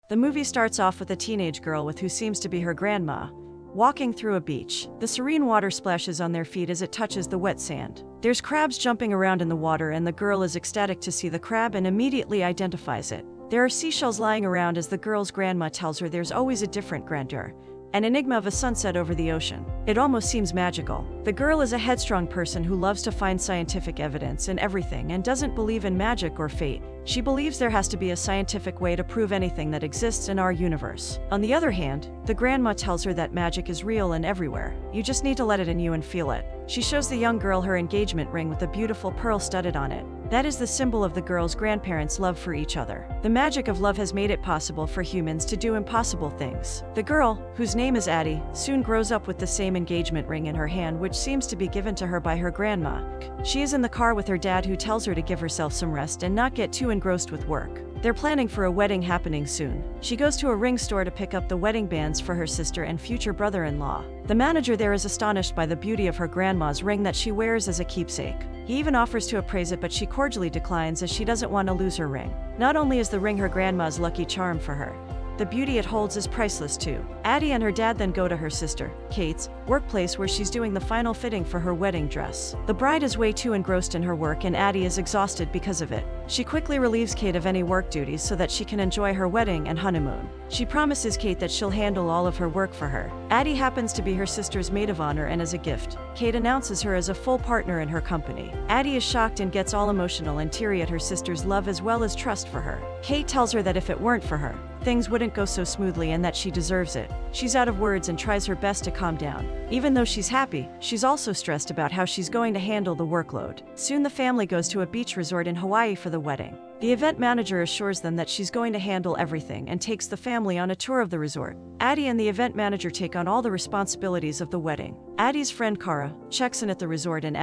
The movie starts off with a teenage girl with who seems to be her grandma, walking through a beach. The serene water splashes on their feet as it touches the wet sand. There's crabs jumping around in the water and the girl is ecstatic to see the crab and immediately identifies it. There are seashells lying around as the girl's grandma tells her there's always a different grandeur, an enigma of a sunset over the ocean. It almost seems magical. The girl is a headstrong person who loves to find scientific evidence in everything and doesn't believe in magic or fate. She believes there has to be a scientific way to prove anything that exists in our universe. On the other hand, the grandma tells her that magic is real and everywhere. You just need to let it in you and feel it. She shows the young girl her engagement ring with a beautiful pearl studded on it. That is the symbol of the girl's grandparents' love for each other. The magic of love has made it possible for humans to do impossible things. The girl, whose name is Addie, soon grows up with the same engagement ring in her hand, which seems to be given to her by her grandma. She is in the car with her dad, who tells her to give herself some rest and not get too engrossed with work. They're planning for a wedding happening soon. She goes to a ring store to pick up the wedding bands for her sister and future brother-in-law. The manager there is astonished by the beauty of her grandma's ring that she wears as a keepsake. He even offers to appraise it, but she cordially declines as she doesn't want to lose her ring. Not only is the ring her grandma's lucky charm for her, the beauty it holds is priceless too. Addie and her dad then go to her sister, Kate's, workplace where she's doing the final fitting for her wedding dress. The bride is way too engrossed in her work and Addie is exhausted because of it. She quickly relieves Kate of any work duties so that she can enjoy her wedding and honeymoon. She promises Kate that she'll handle all of her work for her. Addie happens to be her sister's maid of honor, and as a gift, Kate announces her as a full partner in her company. Addie is shocked and gets all emotional and teary at her sister's love as well as trust for her. Kate tells her that if it weren't for her, things wouldn't go so smoothly and that she deserves it. She's out of words and tries her best to calm down. Even though she's happy, she's also stressed about how she's going to handle the workload. Soon the family goes to a beach resort in Hawaii for the wedding. The event manager assures them that she's going to handle everything and takes the family on a tour of the resort. Addie and the event manager take on all the responsibilities of the wedding. Addie's friend Kara checks in at the resort and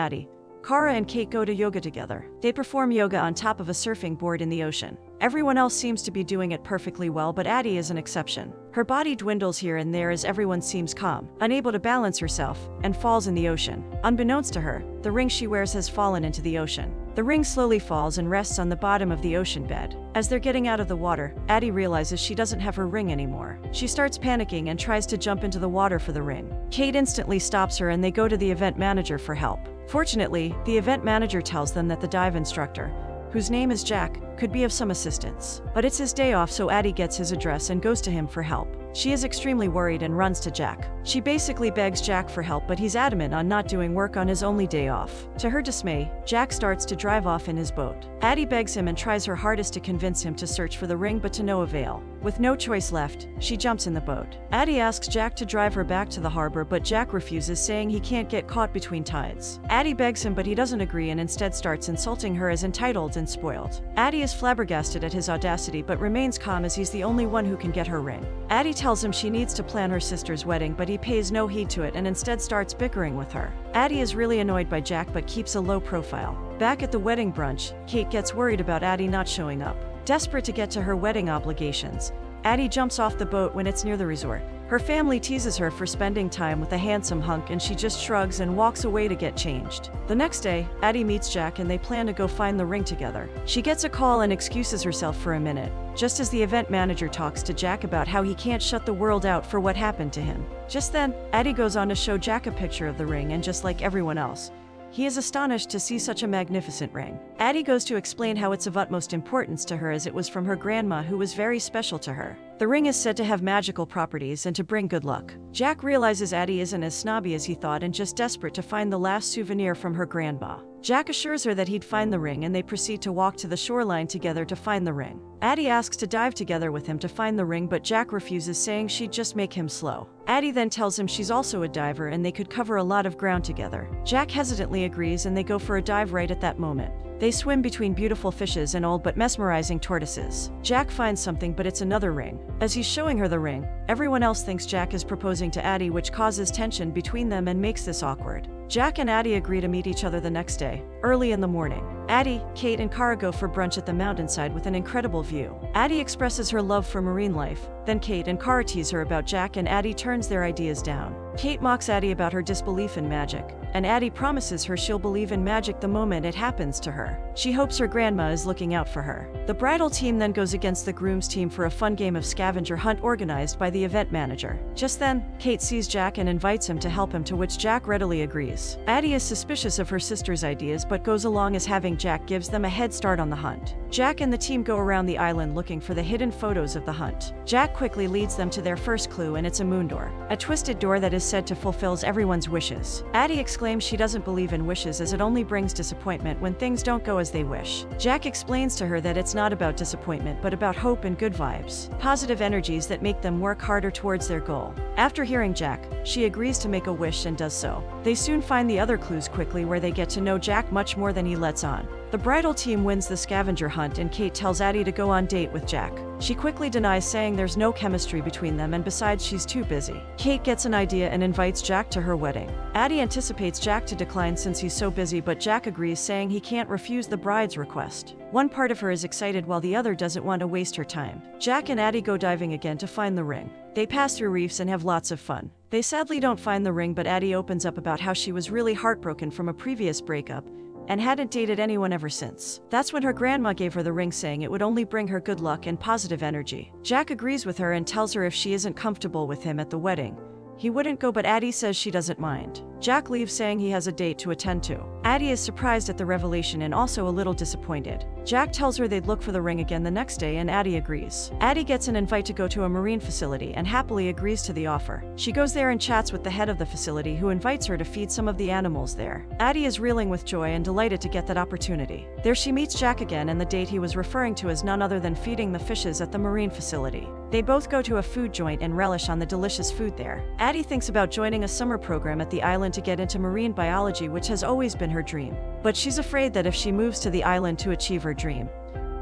Kara and Kate go to yoga together. They perform yoga on top of a surfing board in the ocean. Everyone else seems to be doing it perfectly well, but Addie is an exception. Her body dwindles here and there as everyone seems calm, unable to balance herself, and falls in the ocean. Unbeknownst to her, the ring she wears has fallen into the ocean. The ring slowly falls and rests on the bottom of the ocean bed. As they're getting out of the water, Addie realizes she doesn't have her ring anymore. She starts panicking and tries to jump into the water for the ring. Kate instantly stops her and they go to the event manager for help. Fortunately, the event manager tells them that the dive instructor, whose name is Jack, could be of some assistance. But it's his day off, so Addie gets his address and goes to him for help. She is extremely worried and runs to Jack. She basically begs Jack for help, but he's adamant on not doing work on his only day off. To her dismay, Jack starts to drive off in his boat. Addie begs him and tries her hardest to convince him to search for the ring, but to no avail. With no choice left, she jumps in the boat. Addie asks Jack to drive her back to the harbor, but Jack refuses, saying he can't get caught between tides. Addie begs him, but he doesn't agree and instead starts insulting her as entitled and spoiled. Addie is flabbergasted at his audacity but remains calm as he's the only one who can get her ring. Addie tells him she needs to plan her sister's wedding, but he pays no heed to it and instead starts bickering with her. Addie is really annoyed by Jack but keeps a low profile. Back at the wedding brunch, Kate gets worried about Addie not showing up. Desperate to get to her wedding obligations, Addie jumps off the boat when it's near the resort. Her family teases her for spending time with a handsome hunk and she just shrugs and walks away to get changed. The next day, Addie meets Jack and they plan to go find the ring together. She gets a call and excuses herself for a minute, just as the event manager talks to Jack about how he can't shut the world out for what happened to him. Just then, Addie goes on to show Jack a picture of the ring, and just like everyone else, he is astonished to see such a magnificent ring. Addie goes to explain how it's of utmost importance to her as it was from her grandma, who was very special to her. The ring is said to have magical properties and to bring good luck. Jack realizes Addie isn't as snobby as he thought and just desperate to find the last souvenir from her grandma. Jack assures her that he'd find the ring and they proceed to walk to the shoreline together to find the ring. Addie asks to dive together with him to find the ring, but Jack refuses, saying she'd just make him slow. Addie then tells him she's also a diver and they could cover a lot of ground together. Jack hesitantly agrees and they go for a dive right at that moment. They swim between beautiful fishes and old but mesmerizing tortoises. Jack finds something, but it's another ring. As he's showing her the ring, everyone else thinks Jack is proposing to Addie, which causes tension between them and makes this awkward. Jack and Addie agree to meet each other the next day, early in the morning. Addie, Kate, and Kara go for brunch at the mountainside with an incredible view. Addie expresses her love for marine life, then Kate and Kara tease her about Jack and Addie turns their ideas down. Kate mocks Addie about her disbelief in magic. and Addie promises her she'll believe in magic the moment it happens to her. She hopes her grandma is looking out for her. The bridal team then goes against the groom's team for a fun game of scavenger hunt organized by the event manager. Just then, Kate sees Jack and invites him to help him, to which Jack readily agrees. Addie is suspicious of her sister's ideas but goes along as having Jack gives them a head start on the hunt. Jack and the team go around the island looking for the hidden photos of the hunt. Jack quickly leads them to their first clue, and it's a moon door, a twisted door that is said to fulfill everyone's wishes. Addie exclaims she doesn't believe in wishes as it only brings disappointment when things don't go as they wish. Jack explains to her that it's not about disappointment but about hope and good vibes, positive energies that make them work harder towards their goal. After hearing Jack, she agrees to make a wish and does so. They soon find the other clues quickly, where they get to know Jack much more than he lets on. The bridal team wins the scavenger hunt and Kate tells Addie to go on date with Jack. She quickly denies, saying there's no chemistry between them and besides she's too busy. Kate gets an idea and invites Jack to her wedding. Addie anticipates Jack to decline since he's so busy, but Jack agrees, saying he can't refuse the bride's request. One part of her is excited while the other doesn't want to waste her time. Jack and Addie go diving again to find the ring. They pass through reefs and have lots of fun. They sadly don't find the ring, but Addie opens up about how she was really heartbroken from a previous breakup and hadn't dated anyone ever since. That's when her grandma gave her the ring, saying it would only bring her good luck and positive energy. Jack agrees with her and tells her if she isn't comfortable with him at the wedding, he wouldn't go, but Addie says she doesn't mind. Jack leaves, saying he has a date to attend to. Addie is surprised at the revelation and also a little disappointed. Jack tells her they'd look for the ring again the next day and Addie agrees. Addie gets an invite to go to a marine facility and happily agrees to the offer. She goes there and chats with the head of the facility, who invites her to feed some of the animals there. Addie is reeling with joy and delighted to get that opportunity. There she meets Jack again, and the date he was referring to is none other than feeding the fishes at the marine facility. They both go to a food joint and relish on the delicious food there. Addie thinks about joining a summer program at the island to get into marine biology, which has always been her dream. But she's afraid that if she moves to the island to achieve her dream,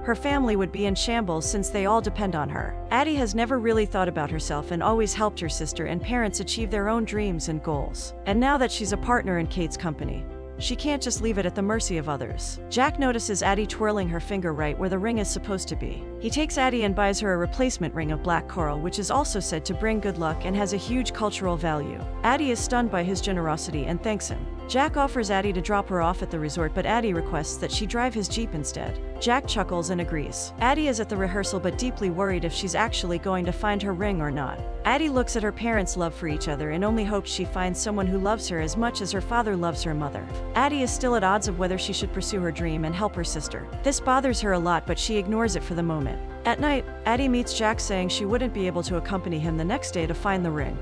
her family would be in shambles since they all depend on her. Addie has never really thought about herself and always helped her sister and parents achieve their own dreams and goals. And now that she's a partner in Kate's company, she can't just leave it at the mercy of others. Jack notices Addie twirling her finger right where the ring is supposed to be. He takes Addie and buys her a replacement ring of black coral, which is also said to bring good luck and has a huge cultural value. Addie is stunned by his generosity and thanks him. Jack offers Addie to drop her off at the resort, but Addie requests that she drive his Jeep instead. Jack chuckles and agrees. Addie is at the rehearsal but deeply worried if she's actually going to find her ring or not. Addie looks at her parents' love for each other and only hopes she finds someone who loves her as much as her father loves her mother. Addie is still at odds of whether she should pursue her dream and help her sister. This bothers her a lot, but she ignores it for the moment. At night, Addie meets Jack, saying she wouldn't be able to accompany him the next day to find the ring,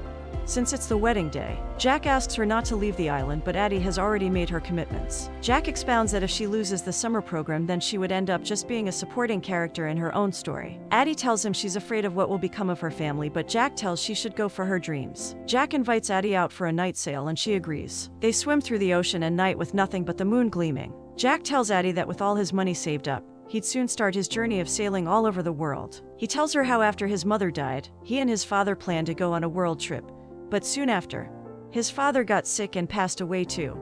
since it's the wedding day. Jack asks her not to leave the island, but Addie has already made her commitments. Jack expounds that if she loses the summer program, then she would end up just being a supporting character in her own story. Addie tells him she's afraid of what will become of her family, but Jack tells she should go for her dreams. Jack invites Addie out for a night sail and she agrees. They swim through the ocean at night with nothing but the moon gleaming. Jack tells Addie that with all his money saved up, he'd soon start his journey of sailing all over the world. He tells her how after his mother died, he and his father planned to go on a world trip. But soon after, his father got sick and passed away too,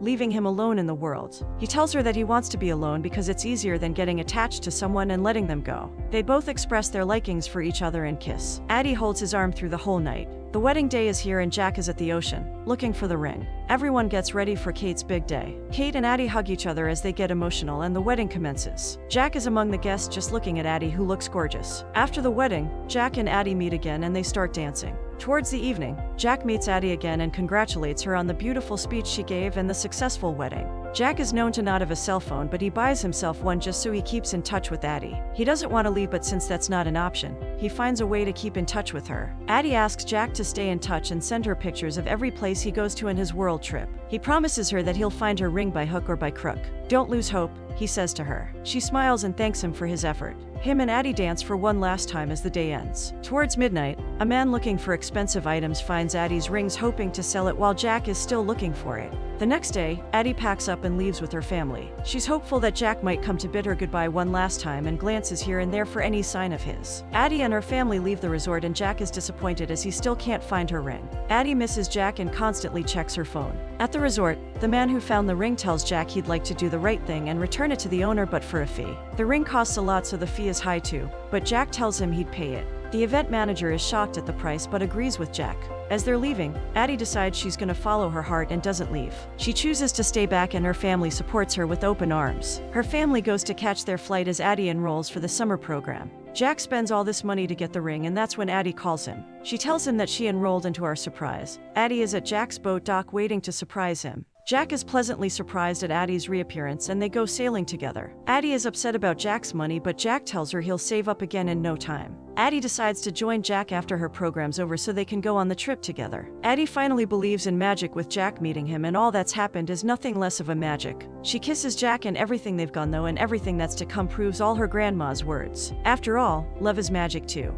leaving him alone in the world. He tells her that he wants to be alone because it's easier than getting attached to someone and letting them go. They both express their likings for each other and kiss. Addie holds his arm through the whole night. The wedding day is here and Jack is at the ocean, looking for the ring. Everyone gets ready for Kate's big day. Kate and Addie hug each other as they get emotional and the wedding commences. Jack is among the guests, just looking at Addie, who looks gorgeous. After the wedding, Jack and Addie meet again and they start dancing. Towards the evening, Jack meets Addie again and congratulates her on the beautiful speech she gave and the successful wedding. Jack is known to not have a cell phone, but he buys himself one just so he keeps in touch with Addie. He doesn't want to leave, but since that's not an option, he finds a way to keep in touch with her. Addie asks Jack to stay in touch and send her pictures of every place he goes to in his world trip. He promises her that he'll find her ring by hook or by crook. "Don't lose hope," he says to her. She smiles and thanks him for his effort. Him and Addie dance for one last time as the day ends. Towards midnight, a man looking for expensive items finds Addie's rings, hoping to sell it while Jack is still looking for it. The next day, Addie packs up and leaves with her family. She's hopeful that Jack might come to bid her goodbye one last time and glances here and there for any sign of his. Addie and her family leave the resort and Jack is disappointed as he still can't find her ring. Addie misses Jack and constantly checks her phone. At the resort, the man who found the ring tells Jack he'd like to do the right thing and return it to the owner, but for a fee. The ring costs a lot, so the fee is high too, but Jack tells him he'd pay it. The event manager is shocked at the price but agrees with Jack. As they're leaving, Addie decides she's gonna follow her heart and doesn't leave. She chooses to stay back and her family supports her with open arms. Her family goes to catch their flight as Addie enrolls for the summer program. Jack spends all this money to get the ring, and that's when Addie calls him. She tells him that she enrolled into our surprise. Addie is at Jack's boat dock waiting to surprise him. Jack is pleasantly surprised at Addie's reappearance and they go sailing together. Addie is upset about Jack's money, but Jack tells her he'll save up again in no time. Addie decides to join Jack after her program's over so they can go on the trip together. Addie finally believes in magic with Jack meeting him, and all that's happened is nothing less of a magic. She kisses Jack, and everything they've gone though and everything that's to come proves all her grandma's words. After all, love is magic too.